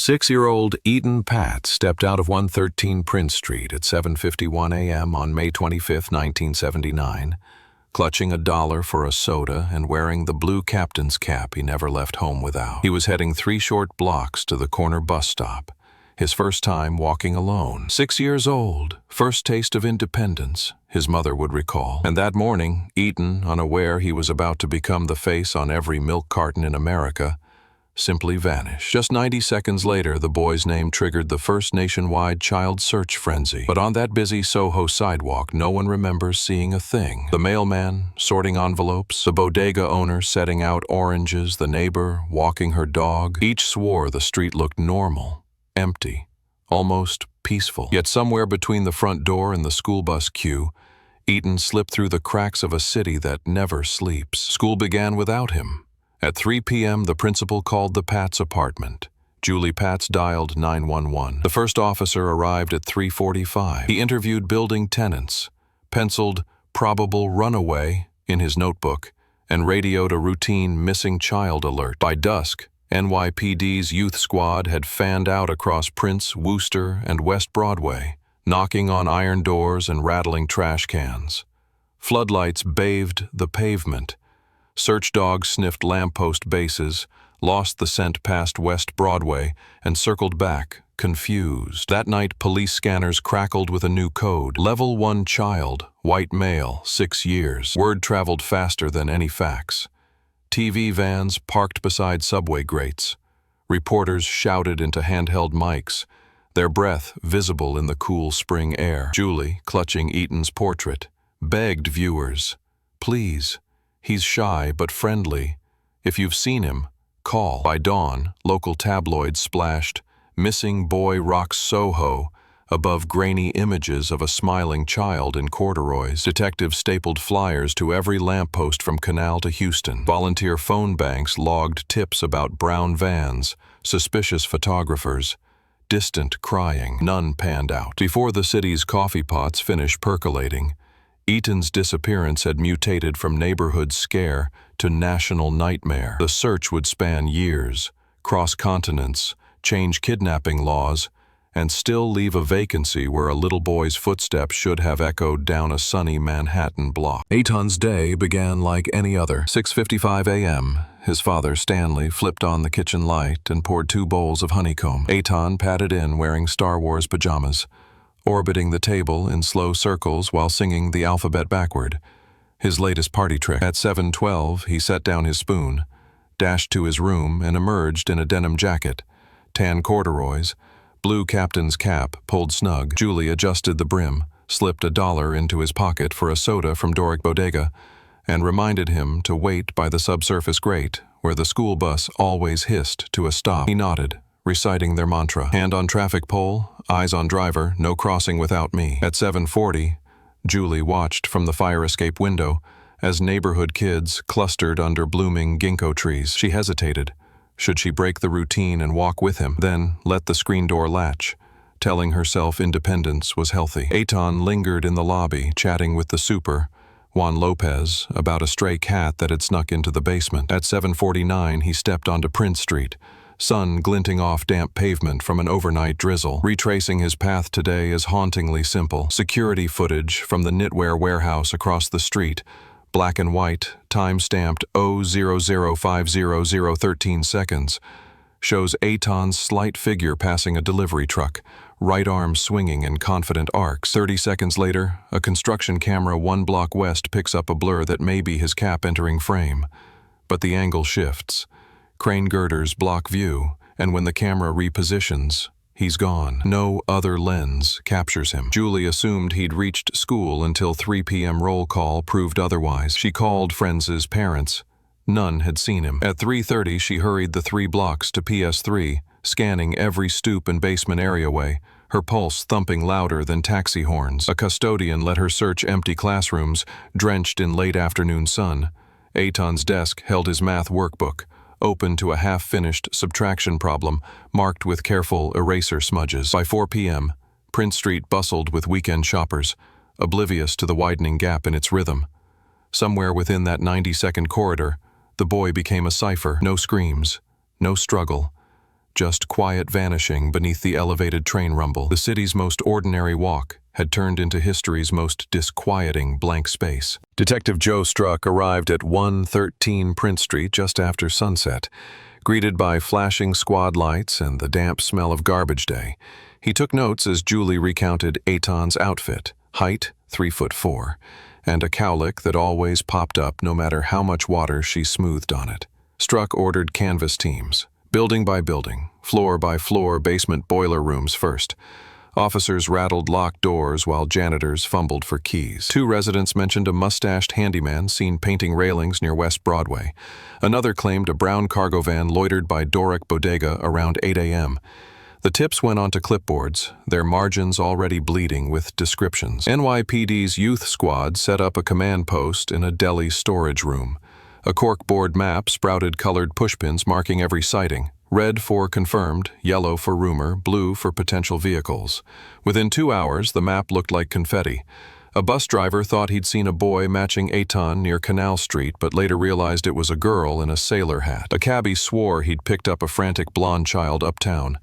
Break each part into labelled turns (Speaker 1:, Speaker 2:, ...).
Speaker 1: 6-year-old Etan Patz stepped out of 113 Prince Street at 7:51 a.m. on May 25, 1979, clutching $1 for a soda and wearing the blue captain's cap he never left home without. He was heading 3 short blocks to the corner bus stop, his first time walking alone. 6 years old, first taste of independence, his mother would recall. And that morning, Eton, unaware he was about to become the face on every milk carton in America, simply vanished. Just 90 seconds later, the boy's name triggered the first nationwide child search frenzy. But on that busy SoHo sidewalk, no one remembers seeing a thing. The mailman sorting envelopes, the bodega owner setting out oranges, the neighbor walking her dog. Each swore the street looked normal, empty, almost peaceful. Yet somewhere between the front door and the school bus queue, Eton slipped through the cracks of a city that never sleeps. School began without him. At 3 p.m., the principal called the Patz apartment. Julie Patz dialed 911. The first officer arrived at 3:45. He interviewed building tenants, penciled "probable runaway" in his notebook, and radioed a routine missing child alert. By dusk, NYPD's youth squad had fanned out across Prince, Wooster, and West Broadway, knocking on iron doors and rattling trash cans. Floodlights bathed the pavement. Search dogs sniffed lamppost bases, lost the scent past West Broadway, and circled back, confused. That night, police scanners crackled with a new code. Level 1 child, white male, 6 years. Word traveled faster than any fax. TV vans parked beside subway grates. Reporters shouted into handheld mics, their breath visible in the cool spring air. Julie, clutching Eton's portrait, begged viewers, "Please, he's shy but friendly. If you've seen him, call." By dawn, local tabloids splashed, "Missing boy rocks SoHo," above grainy images of a smiling child in corduroys. Detectives stapled flyers to every lamppost from Canal to Houston. Volunteer phone banks logged tips about brown vans, suspicious photographers, distant crying. None panned out. Before the city's coffee pots finished percolating, Eton's disappearance had mutated from neighborhood scare to national nightmare. The search would span years, cross continents, change kidnapping laws, and still leave a vacancy where a little boy's footsteps should have echoed down a sunny Manhattan block. Eton's day began like any other. 6:55 a.m., his father, Stanley, flipped on the kitchen light and poured 2 bowls of honeycomb. Eton padded in wearing Star Wars pajamas, orbiting the table in slow circles while singing the alphabet backward, his latest party trick. At 7:12, he set down his spoon, dashed to his room, and emerged in a denim jacket, tan corduroys, blue captain's cap pulled snug. Julie adjusted the brim, slipped $1 into his pocket for a soda from Doric Bodega, and reminded him to wait by the subsurface grate, where the school bus always hissed to a stop. He nodded, reciting their mantra. Hand on traffic pole, eyes on driver, no crossing without me. At 7:40, Julie watched from the fire escape window as neighborhood kids clustered under blooming ginkgo trees. She hesitated. Should she break the routine and walk with him, then let the screen door latch, telling herself independence was healthy? Eton lingered in the lobby, chatting with the super, Juan Lopez, about a stray cat that had snuck into the basement. At 7:49, he stepped onto Prince Street, sun glinting off damp pavement from an overnight drizzle. Retracing his path today is hauntingly simple. Security footage from the knitwear warehouse across the street, black and white, time-stamped 0:0050:13 seconds, shows Eton's slight figure passing a delivery truck, right arm swinging in confident arcs. 30 seconds later, a construction camera 1 block west picks up a blur that may be his cap entering frame. But the angle shifts. Crane girders block view, and when the camera repositions, he's gone. No other lens captures him. Julie assumed he'd reached school until 3 p.m. roll call proved otherwise. She called friends' parents. None had seen him. At 3:30, she hurried the 3 blocks to PS3, scanning every stoop and basement areaway, her pulse thumping louder than taxi horns. A custodian let her search empty classrooms, drenched in late afternoon sun. Eton's desk held his math workbook, open to a half-finished subtraction problem marked with careful eraser smudges. By 4 p.m., Prince Street bustled with weekend shoppers, oblivious to the widening gap in its rhythm. Somewhere within that 90-second corridor, the boy became a cipher. No screams, no struggle, just quiet vanishing beneath the elevated train rumble. The city's most ordinary walk had turned into history's most disquieting blank space. Detective Joe Struck arrived at 113 Prince Street just after sunset. Greeted by flashing squad lights and the damp smell of garbage day, he took notes as Julie recounted Etan's outfit, height 3'4", and a cowlick that always popped up no matter how much water she smoothed on it. Struck ordered canvas teams, building by building, floor by floor, basement boiler rooms first. Officers rattled locked doors while janitors fumbled for keys. 2 residents mentioned a mustached handyman seen painting railings near West Broadway. Another claimed a brown cargo van loitered by Doric Bodega around 8 a.m. The tips went onto clipboards, their margins already bleeding with descriptions. NYPD's youth squad set up a command post in a deli storage room. A corkboard map sprouted colored pushpins marking every sighting. Red for confirmed, yellow for rumor, blue for potential vehicles. Within 2 hours, the map looked like confetti. A bus driver thought he'd seen a boy matching Eton near Canal Street, but later realized it was a girl in a sailor hat. A cabbie swore he'd picked up a frantic blonde child uptown.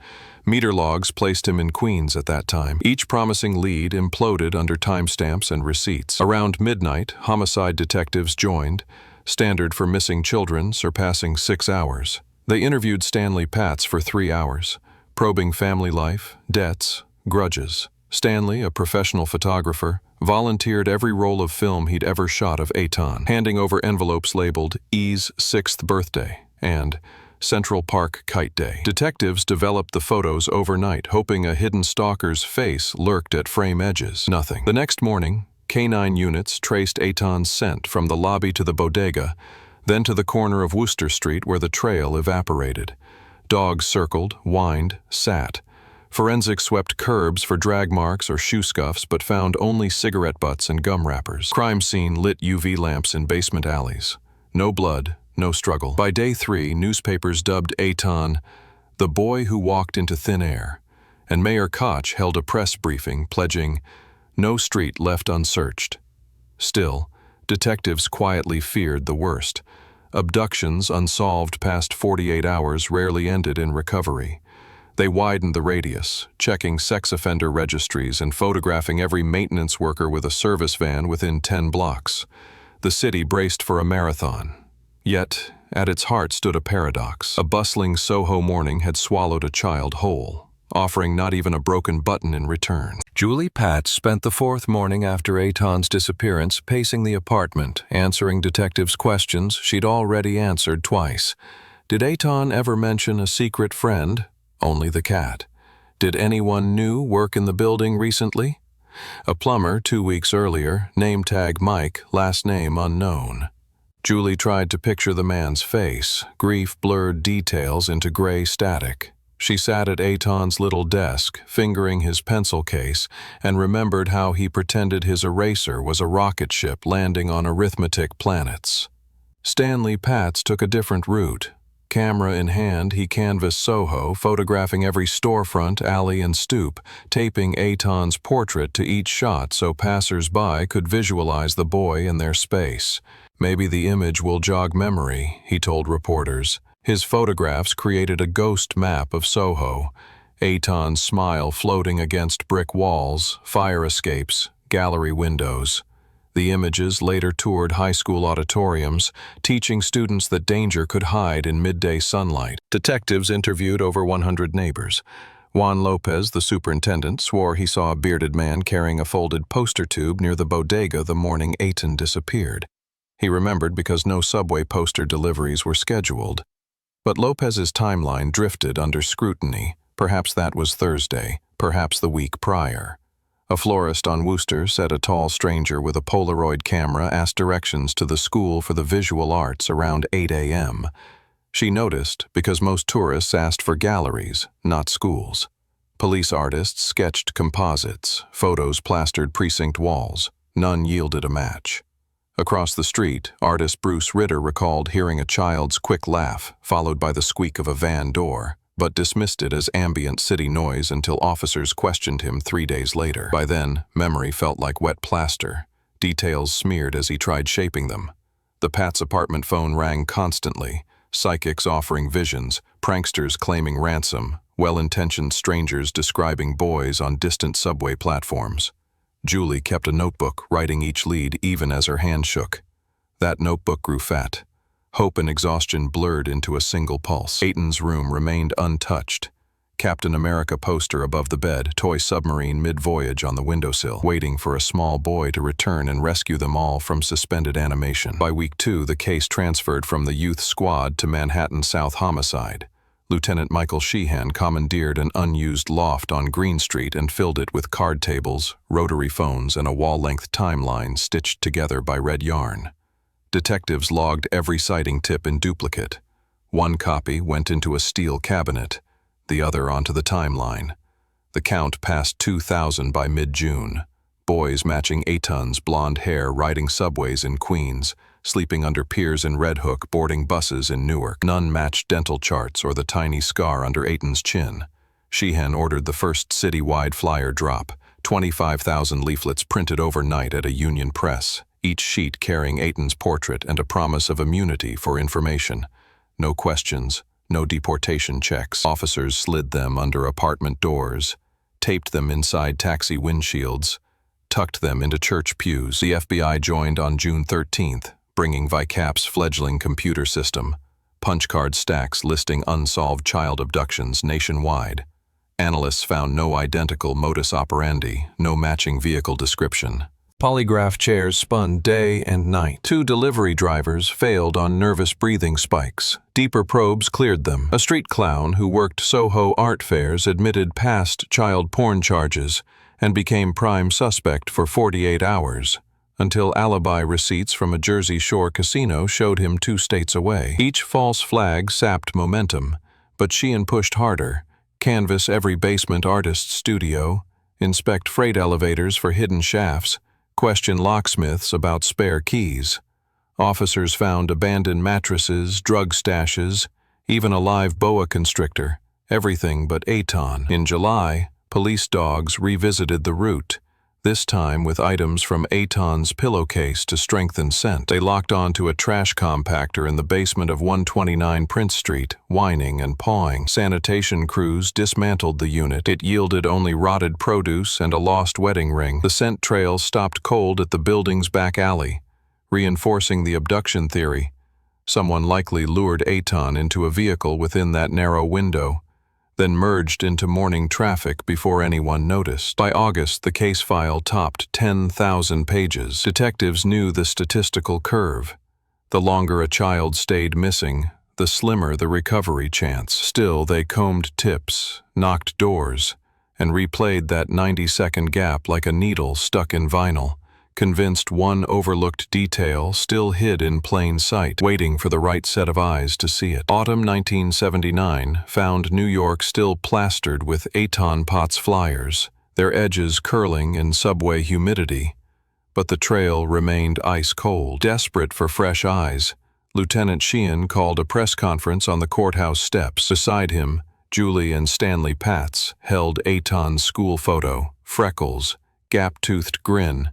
Speaker 1: Meter logs placed him in Queens at that time. Each promising lead imploded under timestamps and receipts. Around midnight, homicide detectives joined, standard for missing children surpassing 6 hours. They interviewed Stanley Patz for 3 hours, probing family life, debts, grudges. Stanley, a professional photographer, volunteered every roll of film he'd ever shot of Eton, handing over envelopes labeled E's 6th birthday and Central Park Kite Day. Detectives developed the photos overnight, hoping a hidden stalker's face lurked at frame edges. Nothing. The next morning, K9 units traced Eton's scent from the lobby to the bodega, then to the corner of Wooster Street where the trail evaporated. Dogs circled, whined, sat. Forensics swept curbs for drag marks or shoe scuffs but found only cigarette butts and gum wrappers. Crime scene lit UV lamps in basement alleys. No blood, no struggle. By day 3, newspapers dubbed Eton the boy who walked into thin air, and Mayor Koch held a press briefing pledging no street left unsearched. Still, detectives quietly feared the worst. Abductions unsolved past 48 hours rarely ended in recovery. They widened the radius, checking sex offender registries and photographing every maintenance worker with a service van within 10 blocks. The city braced for a marathon. Yet, at its heart stood a paradox. A bustling SoHo morning had swallowed a child whole, offering not even a broken button in return. Julie Patz spent the 4th morning after Eton's disappearance pacing the apartment, answering detectives' questions she'd already answered twice. Did Eton ever mention a secret friend? Only the cat. Did anyone new work in the building recently? A plumber 2 weeks earlier, name tag Mike, last name unknown. Julie tried to picture the man's face. Grief blurred details into gray static. She sat at Eton's little desk, fingering his pencil case, and remembered how he pretended his eraser was a rocket ship landing on arithmetic planets. Stanley Patz took a different route. Camera in hand, he canvassed SoHo, photographing every storefront, alley, and stoop, taping Eton's portrait to each shot so passers-by could visualize the boy in their space. Maybe the image will jog memory, he told reporters. His photographs created a ghost map of SoHo, Eton's smile floating against brick walls, fire escapes, gallery windows. The images later toured high school auditoriums, teaching students that danger could hide in midday sunlight. Detectives interviewed over 100 neighbors. Juan Lopez, the superintendent, swore he saw a bearded man carrying a folded poster tube near the bodega the morning Eton disappeared. He remembered because no subway poster deliveries were scheduled. But Lopez's timeline drifted under scrutiny. Perhaps that was Thursday, perhaps the week prior. A florist on Wooster said a tall stranger with a Polaroid camera asked directions to the School for the Visual Arts around 8 a.m. She noticed because most tourists asked for galleries, not schools. Police artists sketched composites, photos plastered precinct walls. None yielded a match. Across the street, artist Bruce Ritter recalled hearing a child's quick laugh, followed by the squeak of a van door, but dismissed it as ambient city noise until officers questioned him 3 days later. By then, memory felt like wet plaster, details smeared as he tried shaping them. The Patz apartment phone rang constantly, psychics offering visions, pranksters claiming ransom, well-intentioned strangers describing boys on distant subway platforms. Julie kept a notebook, writing each lead even as her hand shook. That notebook grew fat. Hope and exhaustion blurred into a single pulse. Eton's room remained untouched. Captain America poster above the bed, toy submarine mid-voyage on the windowsill, waiting for a small boy to return and rescue them all from suspended animation. By week 2, the case transferred from the youth squad to Manhattan South Homicide. Lieutenant Michael Sheehan commandeered an unused loft on Green Street and filled it with card tables, rotary phones, and a wall-length timeline stitched together by red yarn. Detectives logged every sighting tip in duplicate. One copy went into a steel cabinet, the other onto the timeline. The count passed 2,000 by mid-June. Boys matching Eton's blonde hair riding subways in Queens, sleeping under piers in Red Hook, boarding buses in Newark. None matched dental charts or the tiny scar under Eton's chin. Sheehan ordered the first city-wide flyer drop, 25,000 leaflets printed overnight at a union press, each sheet carrying Eton's portrait and a promise of immunity for information. No questions, no deportation checks. Officers slid them under apartment doors, taped them inside taxi windshields, tucked them into church pews. The FBI joined on June 13th, bringing VICAP's fledgling computer system, punch card stacks listing unsolved child abductions nationwide. Analysts found no identical modus operandi, no matching vehicle description. Polygraph chairs spun day and night. 2 delivery drivers failed on nervous breathing spikes. Deeper probes cleared them. A street clown who worked SoHo art fairs admitted past child porn charges and became prime suspect for 48 hours, until alibi receipts from a Jersey Shore casino showed him 2 states away. Each false flag sapped momentum, but Sheehan pushed harder. Canvass every basement artist's studio, inspect freight elevators for hidden shafts, question locksmiths about spare keys. Officers found abandoned mattresses, drug stashes, even a live boa constrictor, everything but Eton. In July, police dogs revisited the route, this time with items from Eton's pillowcase to strengthen scent. They locked onto a trash compactor in the basement of 129 Prince Street, whining and pawing. Sanitation crews dismantled the unit. It yielded only rotted produce and a lost wedding ring. The scent trail stopped cold at the building's back alley, reinforcing the abduction theory. Someone likely lured Eton into a vehicle within that narrow window, then merged into morning traffic before anyone noticed. By August, the case file topped 10,000 pages. Detectives knew the statistical curve. The longer a child stayed missing, the slimmer the recovery chance. Still, they combed tips, knocked doors, and replayed that 90-second gap like a needle stuck in vinyl, convinced one overlooked detail still hid in plain sight, waiting for the right set of eyes to see it. Autumn 1979 found New York still plastered with Etan Patz flyers, their edges curling in subway humidity, but the trail remained ice cold. Desperate for fresh eyes, Lieutenant Sheehan called a press conference on the courthouse steps. Beside him, Julie and Stanley Patz held Eton's school photo, freckles, gap-toothed grin,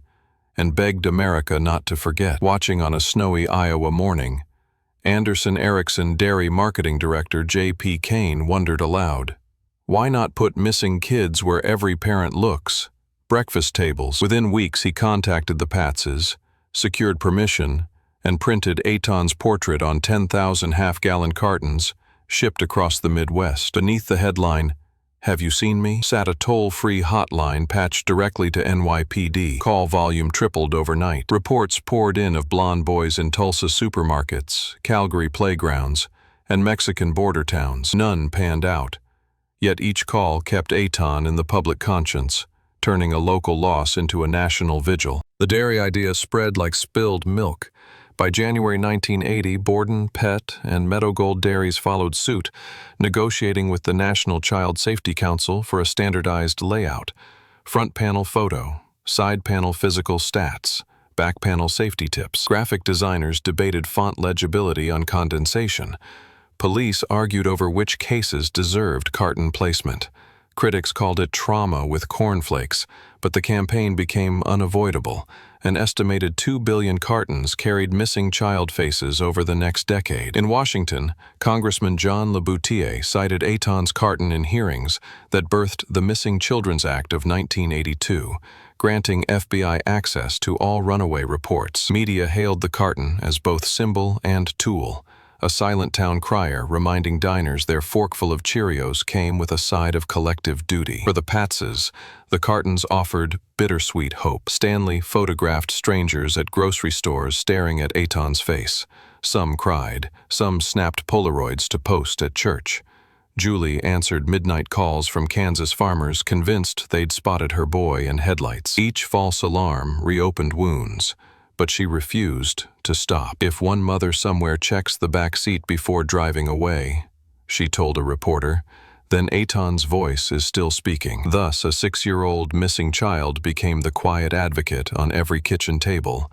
Speaker 1: and begged America not to forget. Watching on a snowy Iowa morning, Anderson Erickson dairy marketing director J.P. Kane wondered aloud, why not put missing kids where every parent looks? Breakfast tables. Within weeks he contacted the Patzes, secured permission, and printed Eton's portrait on 10,000 half-gallon cartons, shipped across the Midwest. Beneath the headline, "Have you seen me?" sat a toll-free hotline patched directly to NYPD. Call volume tripled overnight. Reports poured in of blonde boys in Tulsa supermarkets, Calgary playgrounds, and Mexican border towns. None panned out. Yet each call kept Eton in the public conscience, turning a local loss into a national vigil. The dairy idea spread like spilled milk. By January 1980, Borden, Pet, and Meadow Gold Dairies followed suit, negotiating with the National Child Safety Council for a standardized layout. Front panel photo, side panel physical stats, back panel safety tips. Graphic designers debated font legibility on condensation. Police argued over which cases deserved carton placement. Critics called it trauma with cornflakes, but the campaign became unavoidable. An estimated 2 billion cartons carried missing child faces over the next decade. In Washington, Congressman John LaBoutier cited Eton's carton in hearings that birthed the Missing Children's Act of 1982, granting FBI access to all runaway reports. Media hailed the carton as both symbol and tool, a silent town crier reminding diners their forkful of Cheerios came with a side of collective duty. For the Patzes, the cartons offered bittersweet hope. Stanley photographed strangers at grocery stores staring at Eton's face. Some cried, some snapped Polaroids to post at church. Julie answered midnight calls from Kansas farmers convinced they'd spotted her boy in headlights. Each false alarm reopened wounds, but she refused to stop. "If one mother somewhere checks the back seat before driving away," she told a reporter, "then Eton's voice is still speaking." Thus, a 6-year-old missing child became the quiet advocate on every kitchen table,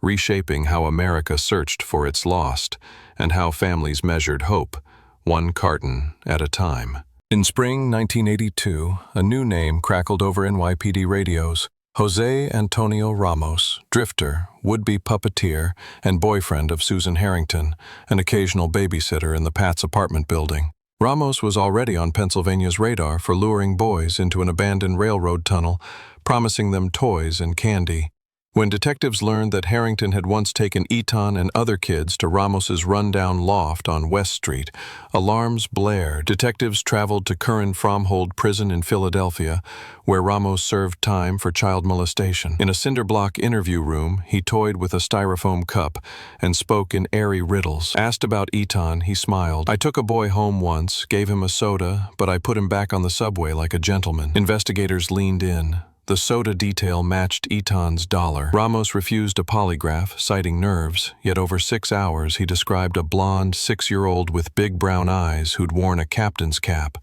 Speaker 1: reshaping how America searched for its lost and how families measured hope, one carton at a time. In spring 1982, a new name crackled over NYPD radios. Jose Antonio Ramos, drifter, would-be puppeteer, and boyfriend of Susan Harrington, an occasional babysitter in the Patz apartment building. Ramos was already on Pennsylvania's radar for luring boys into an abandoned railroad tunnel, promising them toys and candy. When detectives learned that Harrington had once taken Eton and other kids to Ramos's rundown loft on West Street, alarms blared. Detectives traveled to Curran Fromhold Prison in Philadelphia, where Ramos served time for child molestation. In a cinder-block interview room, he toyed with a styrofoam cup and spoke in airy riddles. Asked about Eton, he smiled. "I took a boy home once, gave him a soda, but I put him back on the subway like a gentleman." Investigators leaned in. The soda detail matched Eton's dollar. Ramos refused a polygraph, citing nerves, yet over 6 hours he described a blonde 6-year-old with big brown eyes who'd worn a captain's cap.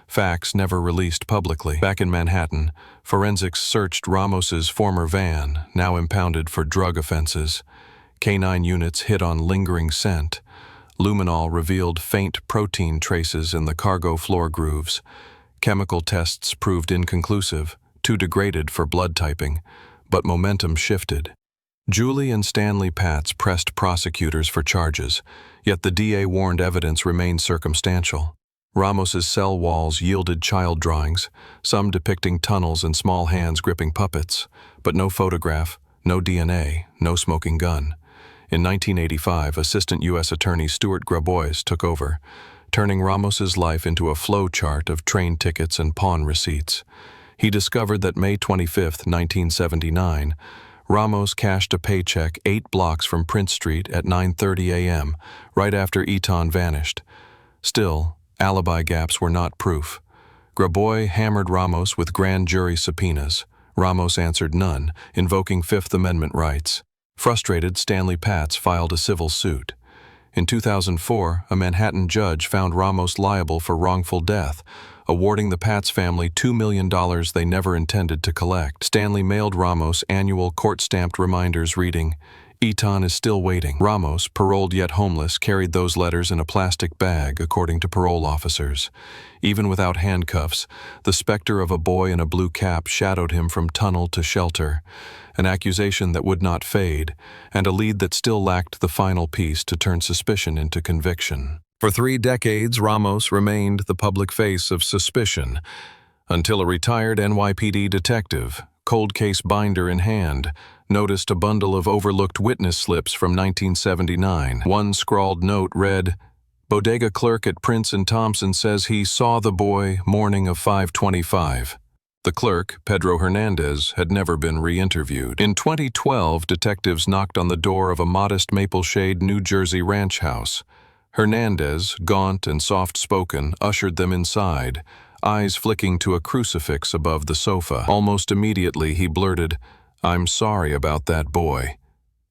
Speaker 1: Facts never released publicly. Back in Manhattan, forensics searched Ramos's former van, now impounded for drug offenses. Canine units hit on lingering scent. Luminol revealed faint protein traces in the cargo floor grooves. Chemical tests proved inconclusive, too degraded for blood typing, but momentum shifted. Julie and Stanley Patz pressed prosecutors for charges, yet the DA warned evidence remained circumstantial. Ramos's cell walls yielded child drawings, some depicting tunnels and small hands gripping puppets, but no photograph, no DNA, no smoking gun. In 1985, Assistant U.S. Attorney Stuart Grabois took over, turning Ramos's life into a flow chart of train tickets and pawn receipts. He discovered that May 25, 1979, Ramos cashed a paycheck 8 blocks from Prince Street at 9:30 a.m., right after Eton vanished. Still, alibi gaps were not proof. Grabois hammered Ramos with grand jury subpoenas. Ramos answered none, invoking Fifth Amendment rights. Frustrated, Stanley Patz filed a civil suit. In 2004, a Manhattan judge found Ramos liable for wrongful death, awarding the Patz family $2 million they never intended to collect. Stanley mailed Ramos annual court-stamped reminders reading, "Eton is still waiting." Ramos, paroled yet homeless, carried those letters in a plastic bag, according to parole officers. Even without handcuffs, the specter of a boy in a blue cap shadowed him from tunnel to shelter, an accusation that would not fade, and a lead that still lacked the final piece to turn suspicion into conviction. For 3 decades, Ramos remained the public face of suspicion, until a retired NYPD detective, cold case binder in hand, noticed a bundle of overlooked witness slips from 1979. One scrawled note read, "Bodega clerk at Prince & Thompson says he saw the boy morning of 5/25. The clerk, Pedro Hernandez, had never been re-interviewed. In 2012, detectives knocked on the door of a modest Maple Shade, New Jersey ranch house. Hernandez, gaunt and soft-spoken, ushered them inside, eyes flicking to a crucifix above the sofa. Almost immediately, he blurted, "I'm sorry about that boy,"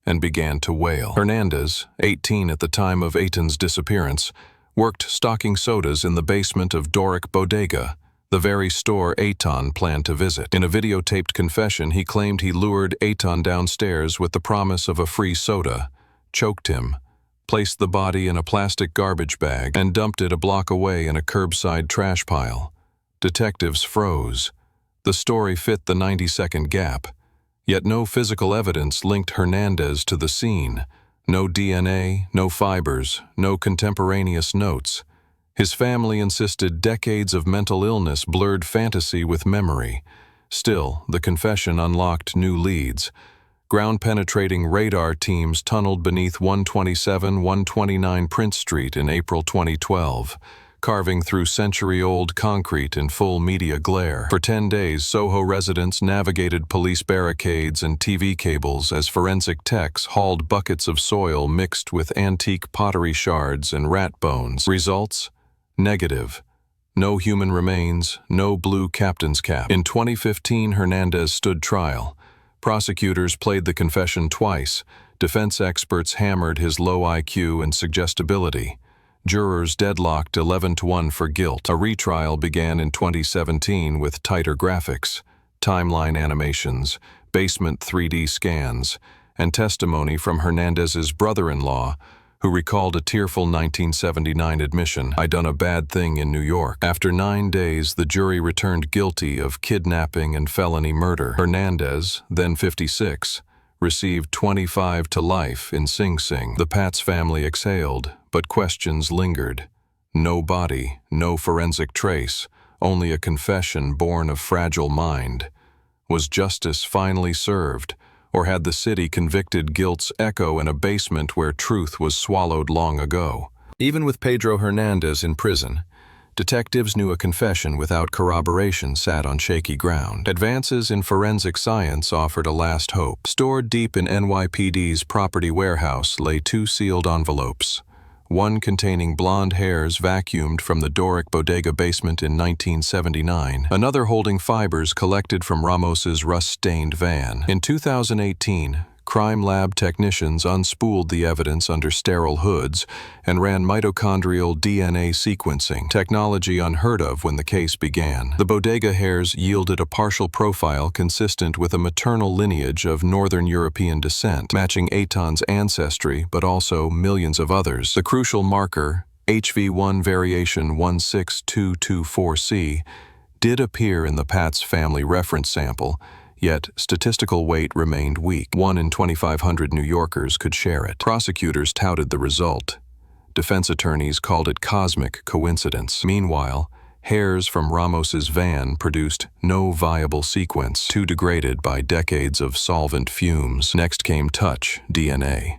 Speaker 1: and began to wail. Hernandez, 18 at the time of Eton's disappearance, worked stocking sodas in the basement of Doric Bodega, the very store Eton planned to visit. In a videotaped confession, he claimed he lured Eton downstairs with the promise of a free soda, choked him, placed the body in a plastic garbage bag, and dumped it a block away in a curbside trash pile. Detectives froze. The story fit the 90-second gap, yet no physical evidence linked Hernandez to the scene. No DNA, no fibers, no contemporaneous notes. His family insisted decades of mental illness blurred fantasy with memory. Still, the confession unlocked new leads. Ground-penetrating radar teams tunneled beneath 127-129 Prince Street in April 2012, carving through century-old concrete in full media glare. For 10 days, SoHo residents navigated police barricades and TV cables as forensic techs hauled buckets of soil mixed with antique pottery shards and rat bones. Results? Negative. No human remains, no blue captain's cap. In 2015, Hernandez stood trial. Prosecutors played the confession twice. Defense experts hammered his low IQ and suggestibility. Jurors deadlocked 11-1 for guilt. A retrial began in 2017 with tighter graphics, timeline animations, basement 3D scans, and testimony from Hernandez's brother-in-law, who recalled a tearful 1979 admission, "I done a bad thing in New York." After 9 days, the jury returned guilty of kidnapping and felony murder. Hernandez, then 56, received 25 to life in Sing Sing. The Patz family exhaled, but questions lingered. No body, no forensic trace, only a confession born of fragile mind. Was justice finally served? Or had the city convicted guilt's echo in a basement where truth was swallowed long ago? Even with Pedro Hernandez in prison, detectives knew a confession without corroboration sat on shaky ground. Advances in forensic science offered a last hope. Stored deep in NYPD's property warehouse lay 2 sealed envelopes. One containing blonde hairs vacuumed from the Doric bodega basement in 1979, another holding fibers collected from Ramos's rust-stained van. In 2018, crime lab technicians unspooled the evidence under sterile hoods and ran mitochondrial DNA sequencing, technology unheard of when the case began. The bodega hairs yielded a partial profile consistent with a maternal lineage of Northern European descent, matching Eton's ancestry but also millions of others. The crucial marker, HV1 variation 16224C, did appear in the Patz family reference sample, yet statistical weight remained weak. 1 in 2,500 New Yorkers could share it. Prosecutors touted the result. Defense attorneys called it cosmic coincidence. Meanwhile, hairs from Ramos's van produced no viable sequence, too degraded by decades of solvent fumes. Next came touch DNA.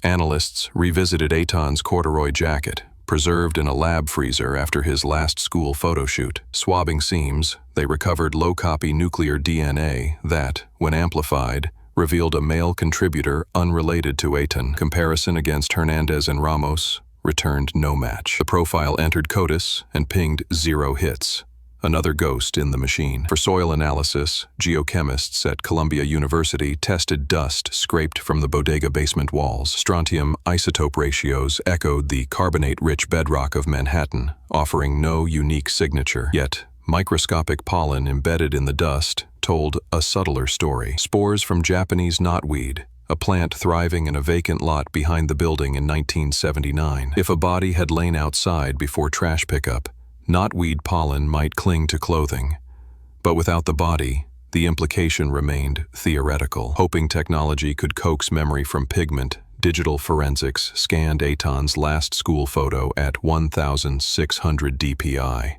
Speaker 1: Analysts revisited Eton's corduroy jacket, preserved in a lab freezer after his last school photo shoot. Swabbing seams, they recovered low-copy nuclear DNA that, when amplified, revealed a male contributor unrelated to Eton. Comparison against Hernandez and Ramos returned no match. The profile entered CODIS and pinged 0 hits. Another ghost in the machine. For soil analysis, geochemists at Columbia University tested dust scraped from the bodega basement walls. Strontium isotope ratios echoed the carbonate-rich bedrock of Manhattan, offering no unique signature. Yet, microscopic pollen embedded in the dust told a subtler story. Spores from Japanese knotweed, a plant thriving in a vacant lot behind the building in 1979. If a body had lain outside before trash pickup, knotweed pollen might cling to clothing. But without the body, the implication remained theoretical. Hoping technology could coax memory from pigment, digital forensics scanned Eton's last school photo at 1,600 dpi.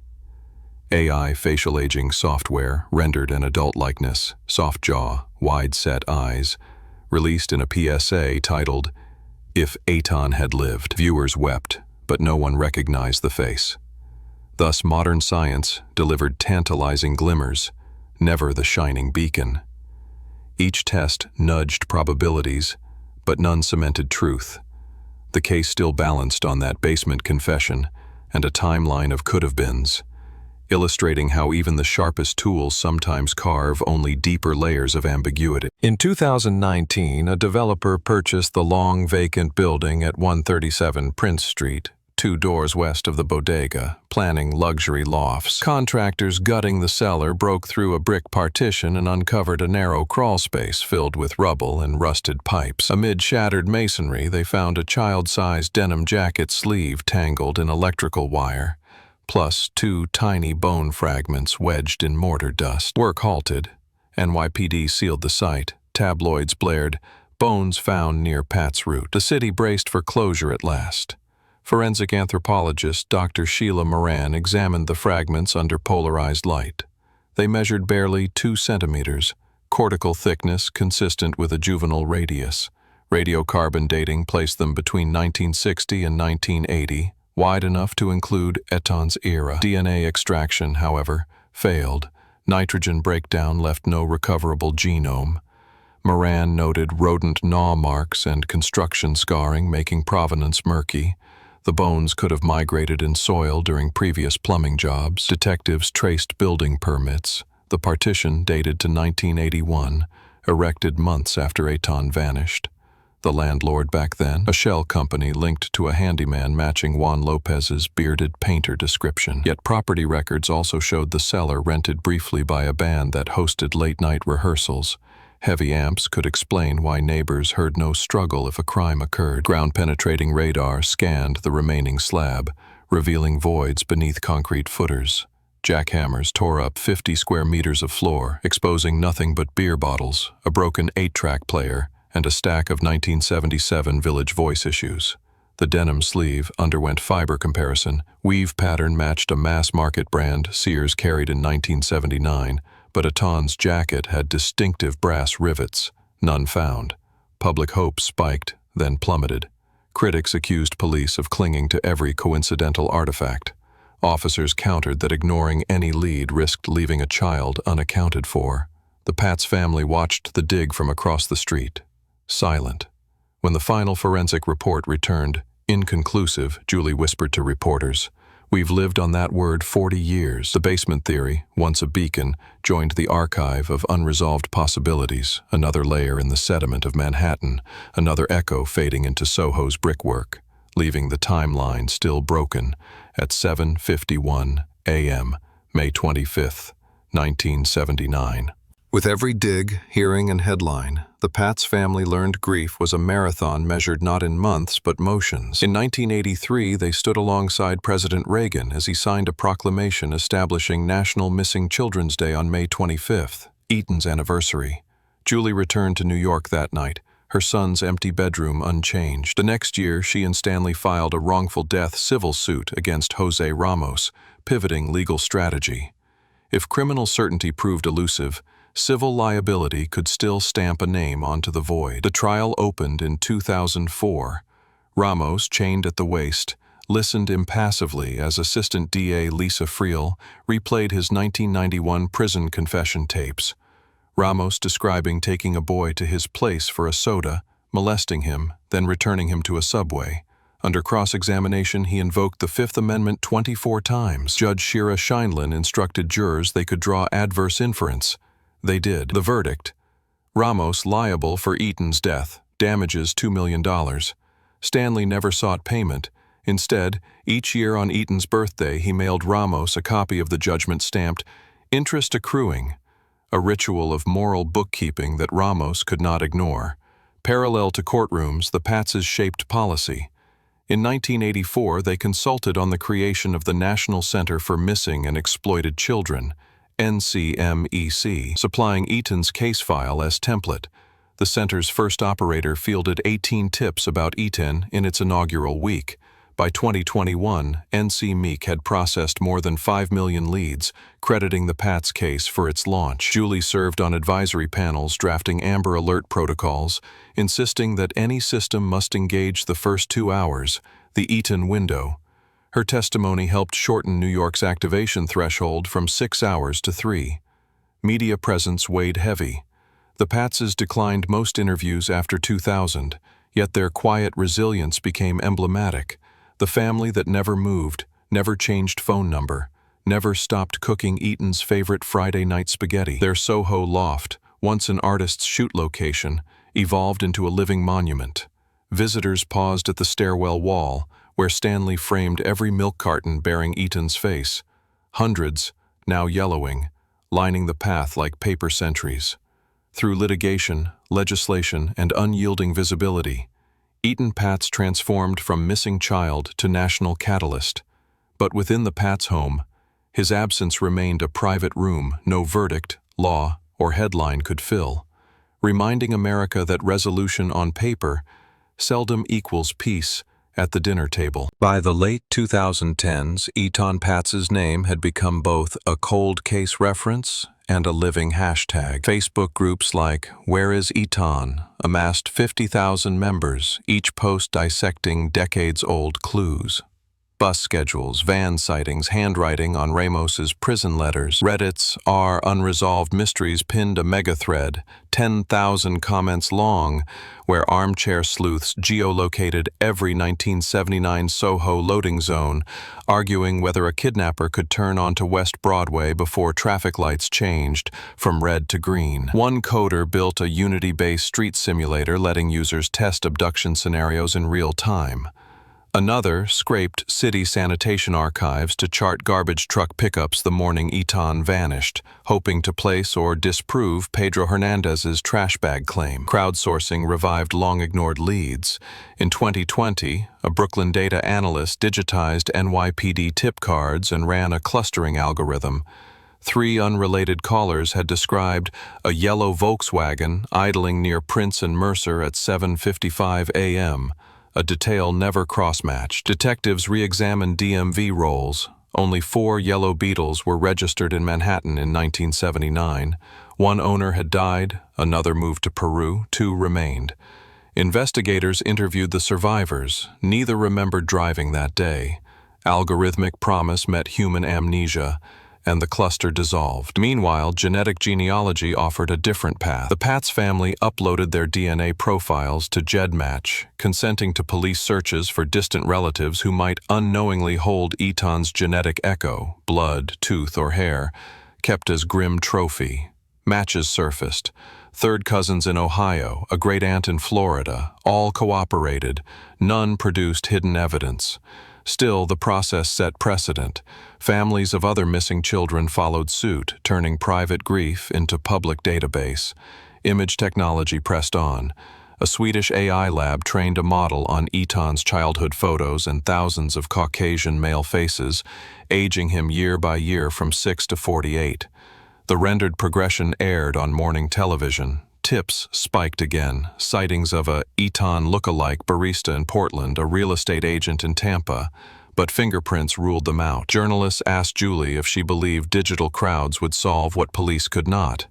Speaker 1: AI facial aging software rendered an adult likeness, soft jaw, wide-set eyes, released in a PSA titled, "If Eton Had Lived." Viewers wept, but no one recognized the face. Thus, modern science delivered tantalizing glimmers, never the shining beacon. Each test nudged probabilities, but none cemented truth. The case still balanced on that basement confession and a timeline of could-have-beens, illustrating how even the sharpest tools sometimes carve only deeper layers of ambiguity. In 2019, a developer purchased the long vacant building at 137 Prince Street, 2 doors west of the bodega, planning luxury lofts. Contractors gutting the cellar broke through a brick partition and uncovered a narrow crawl space filled with rubble and rusted pipes. Amid shattered masonry, they found a child-sized denim jacket sleeve tangled in electrical wire. plus 2 tiny bone fragments wedged in mortar dust. Work halted. NYPD sealed the site. Tabloids blared, "Bones found near Pat's root." The city braced for closure at last. Forensic anthropologist Dr. Sheila Moran examined the fragments under polarized light. They measured barely 2 centimeters, cortical thickness consistent with a juvenile radius. Radiocarbon dating placed them between 1960 and 1980, wide enough to include Eton's era. DNA extraction, however, failed. Nitrogen breakdown left no recoverable genome. Moran noted rodent gnaw marks and construction scarring, making provenance murky. The bones could have migrated in soil during previous plumbing jobs. Detectives traced building permits. The partition, dated to 1981, erected months after Eton vanished. The landlord back then, a shell company linked to a handyman matching Juan Lopez's bearded painter description. Yet property records also showed the cellar rented briefly by a band that hosted late-night rehearsals. Heavy amps could explain why neighbors heard no struggle if a crime occurred. Ground-penetrating radar scanned the remaining slab, revealing voids beneath concrete footers. Jackhammers tore up 50 square meters of floor, exposing nothing but beer bottles, a broken 8-track player, and a stack of 1977 Village Voice issues. The denim sleeve underwent fiber comparison. Weave pattern matched a mass-market brand Sears carried in 1979, but Eton's jacket had distinctive brass rivets, none found. Public hope spiked, then plummeted. Critics accused police of clinging to every coincidental artifact. Officers countered that ignoring any lead risked leaving a child unaccounted for. The Patz family watched the dig from across the street, silent. When the final forensic report returned, inconclusive, Julie whispered to reporters, "We've lived on that word 40 years. The basement theory, once a beacon, joined the archive of unresolved possibilities, another layer in the sediment of Manhattan, another echo fading into SoHo's brickwork, leaving the timeline still broken at 7:51 a.m., May 25, 1979. With every dig, hearing, and headline, the Patz family learned grief was a marathon measured not in months but motions. In 1983, they stood alongside President Reagan as he signed a proclamation establishing National Missing Children's Day on May 25th, Eton's anniversary. Julie returned to New York that night, her son's empty bedroom unchanged. The next year, she and Stanley filed a wrongful death civil suit against Jose Ramos, pivoting legal strategy. If criminal certainty proved elusive, civil liability could still stamp a name onto the void. The trial opened in 2004. Ramos, chained at the waist, listened impassively as Assistant DA Lisa Friel replayed his 1991 prison confession tapes. Ramos describing taking a boy to his place for a soda, molesting him, then returning him to a subway. Under cross-examination, he invoked the Fifth Amendment 24 times. Judge Shira Scheindlin instructed jurors they could draw adverse inference. They did. The verdict: Ramos liable for Eton's death, damages $2 million. Stanley never sought payment. Instead, each year on Eton's birthday, he mailed Ramos a copy of the judgment stamped, "Interest accruing," a ritual of moral bookkeeping that Ramos could not ignore. Parallel to courtrooms, the Patzes shaped policy. In 1984, they consulted on the creation of the National Center for Missing and Exploited Children, NCMEC, supplying Eton's case file as template. The center's first operator fielded 18 tips about Eton in its inaugural week. By 2021, NCMEC had processed more than 5 million leads, crediting the Patz case for its launch. Julie served on advisory panels drafting Amber Alert protocols, insisting that any system must engage the first 2 hours, the Eton window. Her testimony helped shorten New York's activation threshold from 6 hours to 3. Media presence weighed heavy. The Patzes declined most interviews after 2000, yet their quiet resilience became emblematic. The family that never moved, never changed phone number, never stopped cooking Eton's favorite Friday night spaghetti. Their SoHo loft, once an artist's shoot location, evolved into a living monument. Visitors paused at the stairwell wall, where Stanley framed every milk carton bearing Eton's face. Hundreds, now yellowing, lining the path like paper sentries. Through litigation, legislation, and unyielding visibility, Etan Patz transformed from missing child to national catalyst. But within the Patz home, his absence remained a private room no verdict, law, or headline could fill, reminding America that resolution on paper seldom equals peace at the dinner table. By the late 2010s, Etan Patz's name had become both a cold case reference and a living hashtag. Facebook groups like Where is Eton amassed 50,000 members, each post dissecting decades-old clues. Bus schedules, van sightings, handwriting on Ramos's prison letters. Reddit's Are Unresolved Mysteries pinned a mega-thread, 10,000 comments long, where armchair sleuths geolocated every 1979 SoHo loading zone, arguing whether a kidnapper could turn onto West Broadway before traffic lights changed from red to green. One coder built a Unity-based street simulator letting users test abduction scenarios in real time. Another scraped city sanitation archives to chart garbage truck pickups the morning Eton vanished, hoping to place or disprove Pedro Hernandez's trash bag claim. Crowdsourcing revived long-ignored leads. In 2020, a Brooklyn data analyst digitized NYPD tip cards and ran a clustering algorithm. 3 unrelated callers had described a yellow Volkswagen idling near Prince and Mercer at 7:55 a.m., a detail never cross-matched. Detectives re-examined DMV rolls. Only 4 yellow Beetles were registered in Manhattan in 1979. One owner had died, another moved to Peru, 2 remained. Investigators interviewed the survivors. Neither remembered driving that day. Algorithmic promise met human amnesia, and the cluster dissolved. Meanwhile, genetic genealogy offered a different path. The Patz family uploaded their DNA profiles to GEDmatch, consenting to police searches for distant relatives who might unknowingly hold Eton's genetic echo, blood, tooth, or hair, kept as grim trophy. Matches surfaced. 3rd cousins in Ohio, a great-aunt in Florida, all cooperated. None produced hidden evidence. Still, the process set precedent. Families of other missing children followed suit, turning private grief into public database. Image technology pressed on. A Swedish AI lab trained a model on Eton's childhood photos and thousands of Caucasian male faces, aging him year by year from 6 to 48. The rendered progression aired on morning television. Tips spiked again, sightings of a Eton look-alike barista in Portland, a real estate agent in Tampa, but fingerprints ruled them out. Journalists asked Julie if she believed digital crowds would solve what police could not.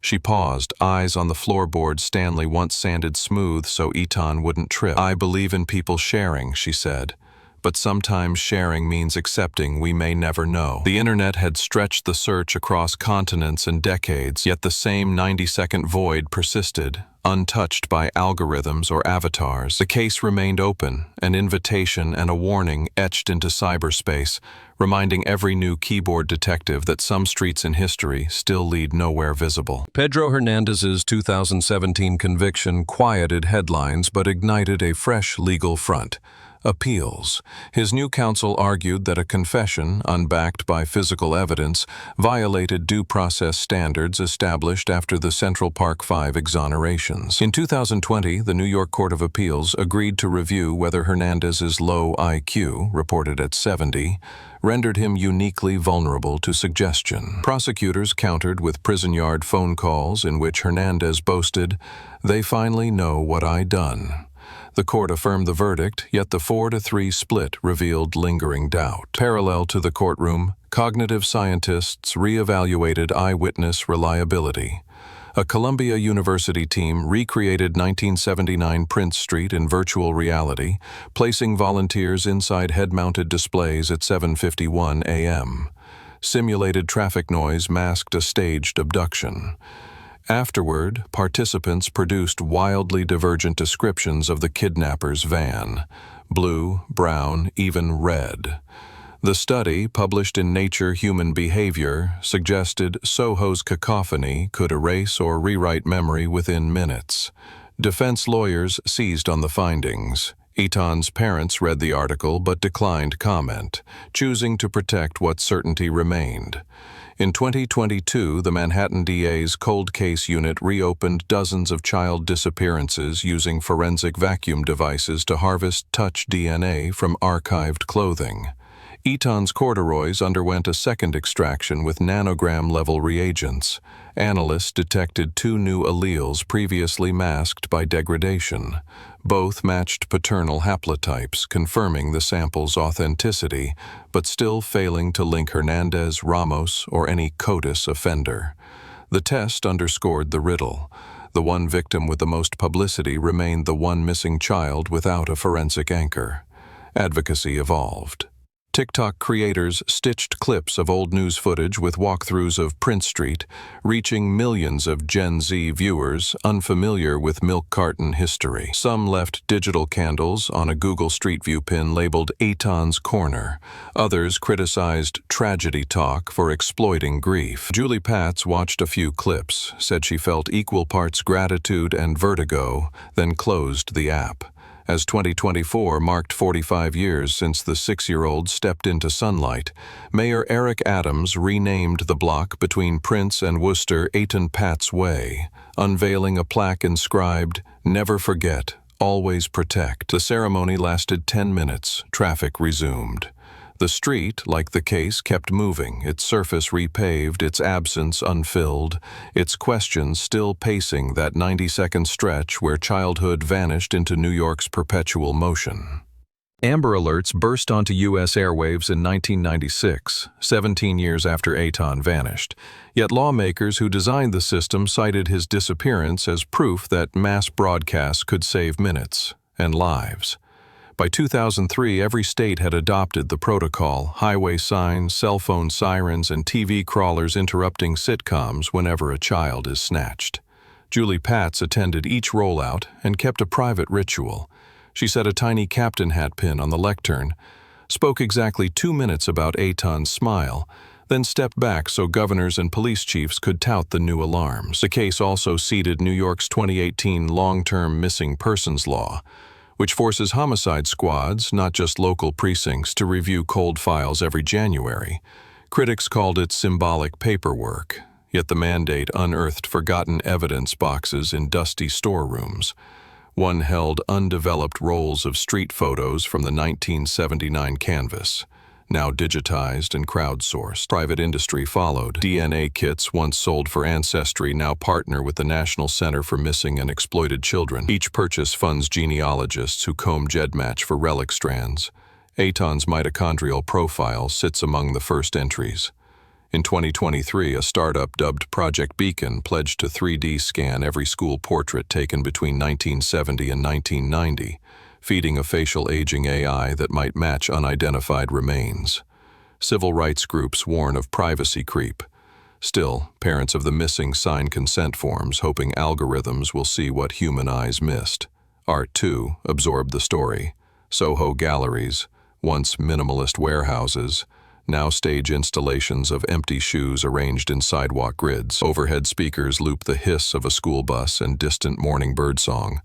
Speaker 1: She paused, eyes on the floorboard Stanley once sanded smooth so Eton wouldn't trip. "I believe in people sharing," she said. But sometimes sharing means accepting we may never know. The internet had stretched the search across continents and decades, yet the same 90-second void persisted, untouched by algorithms or avatars. The case remained open, an invitation and a warning etched into cyberspace, reminding every new keyboard detective that some streets in history still lead nowhere visible. Pedro Hernandez's 2017 conviction quieted headlines but ignited a fresh legal front. Appeals. His new counsel argued that a confession, unbacked by physical evidence, violated due process standards established after the Central Park 5 exonerations. In 2020, the New York Court of Appeals agreed to review whether Hernandez's low IQ, reported at 70, rendered him uniquely vulnerable to suggestion. Prosecutors countered with prison yard phone calls in which Hernandez boasted, "They finally know what I done." The court affirmed the verdict, yet the 4-3 split revealed lingering doubt. Parallel to the courtroom, cognitive scientists re-evaluated eyewitness reliability. A Columbia University team recreated 1979 Prince Street in virtual reality, placing volunteers inside head-mounted displays at 7:51 a.m. Simulated traffic noise masked a staged abduction. Afterward, participants produced wildly divergent descriptions of the kidnapper's van: blue, brown, even red. The study, published in Nature Human Behavior, suggested SoHo's cacophony could erase or rewrite memory within minutes. Defense lawyers seized on the findings. Eton's parents read the article but declined comment, choosing to protect what certainty remained. In 2022, the Manhattan DA's cold case unit reopened dozens of child disappearances using forensic vacuum devices to harvest touch DNA from archived clothing. Eton's corduroys underwent a second extraction with nanogram-level reagents. Analysts detected two new alleles previously masked by degradation. Both matched paternal haplotypes, confirming the sample's authenticity, but still failing to link Hernandez, Ramos, or any CODIS offender. The test underscored the riddle. The one victim with the most publicity remained the one missing child without a forensic anchor. Advocacy evolved. TikTok creators stitched clips of old news footage with walkthroughs of Prince Street, reaching millions of Gen Z viewers unfamiliar with milk-carton history. Some left digital candles on a Google Street View pin labeled Eton's Corner. Others criticized tragedy talk for exploiting grief. Julie Patz watched a few clips, said she felt equal parts gratitude and vertigo, then closed the app. As 2024 marked 45 years since the 6-year-old stepped into sunlight, Mayor Eric Adams renamed the block between Prince and Worcester Etan Patz Way, unveiling a plaque inscribed, "Never forget, always protect." The ceremony lasted 10 minutes. Traffic resumed. The street, like the case, kept moving, its surface repaved, its absence unfilled, its questions still pacing that 90-second stretch where childhood vanished into New York's perpetual motion. Amber Alerts burst onto U.S. airwaves in 1996, 17 years after Eton vanished. Yet lawmakers who designed the system cited his disappearance as proof that mass broadcasts could save minutes and lives. By 2003, every state had adopted the protocol: highway signs, cell phone sirens, and TV crawlers interrupting sitcoms whenever a child is snatched. Julie Patz attended each rollout and kept a private ritual. She set a tiny captain hat pin on the lectern, spoke exactly 2 minutes about Eton's smile, then stepped back so governors and police chiefs could tout the new alarms. The case also seeded New York's 2018 long-term missing persons law, which forces homicide squads, not just local precincts, to review cold files every January. Critics called it symbolic paperwork, yet the mandate unearthed forgotten evidence boxes in dusty storerooms. One held undeveloped rolls of street photos from the 1979 canvas, now digitized and crowdsourced. Private industry followed. DNA kits once sold for ancestry now partner with the National Center for Missing and Exploited Children. Each purchase funds genealogists who comb GEDmatch for relic strands. Eton's mitochondrial profile sits among the first entries. In 2023, a startup dubbed Project Beacon pledged to 3D scan every school portrait taken between 1970 and 1990. Feeding a facial aging AI that might match unidentified remains. Civil rights groups warn of privacy creep. Still, parents of the missing sign consent forms, hoping algorithms will see what human eyes missed. Art, too, absorbed the story. SoHo galleries, once minimalist warehouses, now stage installations of empty shoes arranged in sidewalk grids. Overhead speakers loop the hiss of a school bus and distant morning birdsong.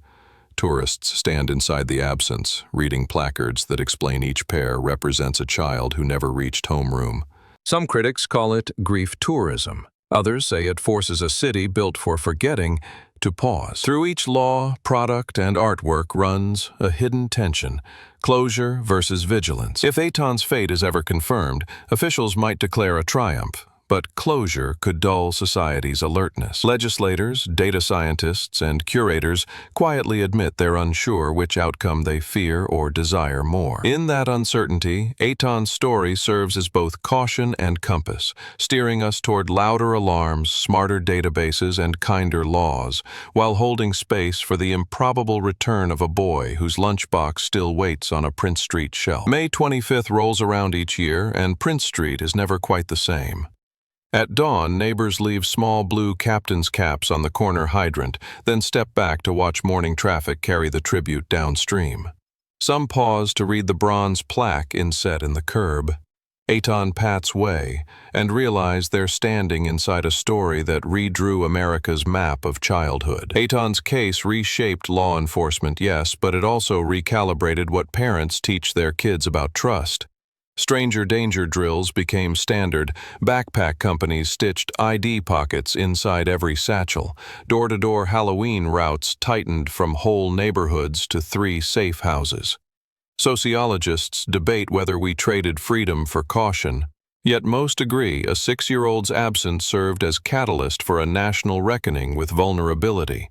Speaker 1: Tourists stand inside the absence, reading placards that explain each pair represents a child who never reached homeroom. Some critics call it grief tourism. Others say it forces a city built for forgetting to pause. Through each law, product, and artwork runs a hidden tension: closure versus vigilance. If Eton's fate is ever confirmed, officials might declare a triumph. But closure could dull society's alertness. Legislators, data scientists, and curators quietly admit they're unsure which outcome they fear or desire more. In that uncertainty, Eton's story serves as both caution and compass, steering us toward louder alarms, smarter databases, and kinder laws, while holding space for the improbable return of a boy whose lunchbox still waits on a Prince Street shelf. May 25th rolls around each year, and Prince Street is never quite the same. At dawn, neighbors leave small blue captain's caps on the corner hydrant, then step back to watch morning traffic carry the tribute downstream. Some pause to read the bronze plaque inset in the curb, Etan Patz Way, and realize they're standing inside a story that redrew America's map of childhood. Eton's case reshaped law enforcement, yes, but it also recalibrated what parents teach their kids about trust. Stranger danger drills became standard. Backpack companies stitched ID pockets inside every satchel. Door-to-door Halloween routes tightened from whole neighborhoods to 3 safe houses. Sociologists debate whether we traded freedom for caution, yet most agree a 6-year-old's absence served as catalyst for a national reckoning with vulnerability.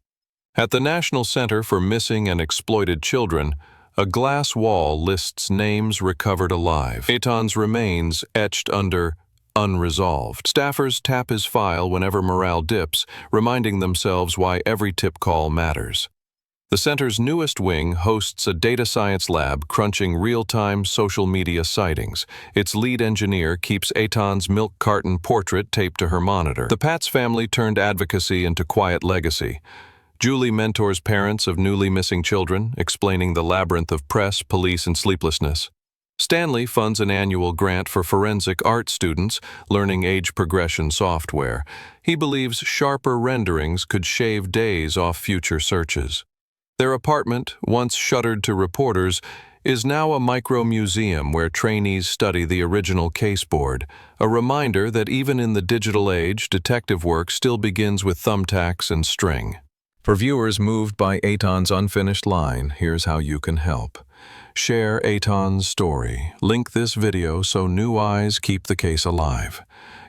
Speaker 1: At the National Center for Missing and Exploited Children, a glass wall lists names recovered alive. Etan's remains etched under unresolved. Staffers tap his file whenever morale dips, reminding themselves why every tip call matters. The center's newest wing hosts a data science lab crunching real-time social media sightings. Its lead engineer keeps Etan's milk-carton portrait taped to her monitor. The Patz family turned advocacy into quiet legacy. Julie mentors parents of newly missing children, explaining the labyrinth of press, police, and sleeplessness. Stanley funds an annual grant for forensic art students learning age progression software. He believes sharper renderings could shave days off future searches. Their apartment, once shuttered to reporters, is now a micro-museum where trainees study the original caseboard, a reminder that even in the digital age, detective work still begins with thumbtacks and string. For viewers moved by Etan's unfinished line, here's how you can help. Share Etan's story. Link this video so new eyes keep the case alive.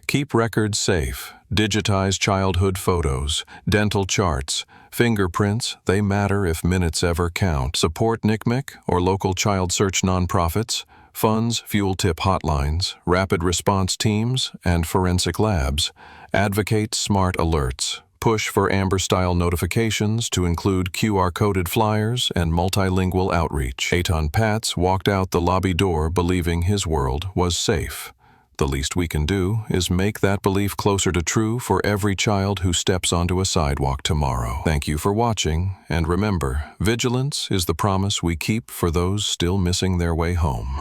Speaker 1: Keep records safe. Digitize childhood photos, dental charts, fingerprints, they matter if minutes ever count. Support NCMEC or local child search nonprofits, funds, fuel tip hotlines, rapid response teams, and forensic labs. Advocate smart alerts. Push for Amber-style notifications to include QR-coded flyers and multilingual outreach. Etan Patz walked out the lobby door believing his world was safe. The least we can do is make that belief closer to true for every child who steps onto a sidewalk tomorrow. Thank you for watching, and remember, vigilance is the promise we keep for those still missing their way home.